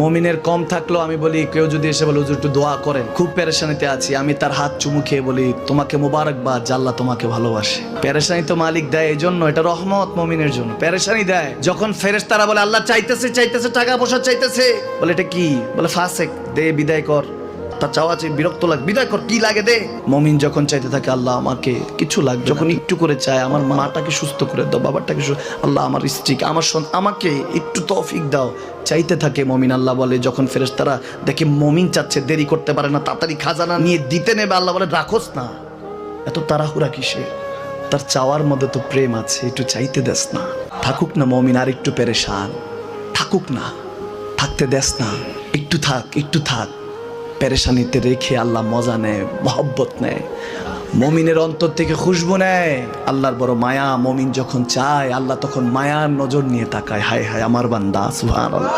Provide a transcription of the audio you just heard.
মুমিনের কম থাকলেও আমি বলি, কেউ যদি এসে বলে হুজুর একটু দোয়া করেন, খুব পেরেশানিতে আছি, আমি তার হাত চুমু খেয়ে বলি তোমাকে মোবারকবাদ, আল্লাহ তোমাকে ভালোবাসে। পেরেশানি তো মালিক দেয়, এই জন্য এটা রহমত মুমিনের জন্য। পেরেশানি দেয় যখন ফেরেশতারা বলে আল্লাহ চাইতেছে টাকা পয়সা চাইতেছে, বলে এটা কি, বলে ফাসেক, দে বিদায় কর, তার চাওয়া চেয়ে বিরক্ত লাগে, বিদায় কর, কি লাগে দে। মুমিন যখন চাইতে থাকে আল্লাহ আমাকে কিছু লাগবে, যখন একটু করে চায় আমার মাটাকে সুস্থ করে দাও, বাবাটাকে আল্লাহ আমার স্ত্রীকে, আমার আমাকে একটু তৌফিক দাও, চাইতে থাকে মুমিন। আল্লাহ বলে যখন ফেরেশতারা দেখে মুমিন চাচ্ছে, দেরি করতে পারে না, তাড়াতাড়ি খাজানা নিয়ে দিতে নেবে, আল্লাহ বলে রাখোস না, এত তাড়াহুড়া কিসে, তার চাওয়ার মধ্যে তো প্রেম আছে, একটু চাইতে দেস না। থাকুক না মুমিন আর একটু পেরেশান, থাকুক না, থাকতে দেস না, একটু থাক, একটু থাক। পেরেশানিতে রেখে আল্লাহ মজা নেয়, মহব্বত নেয়, মুমিনের অন্তর থেকে খুশবু নেয়, আল্লাহর বড় মায়া। মুমিন যখন চায় আল্লাহ তখন মায়ার নজর নিয়ে তাকায়, হায় হায় আমার বান্দা, সুবহানাল্লাহ।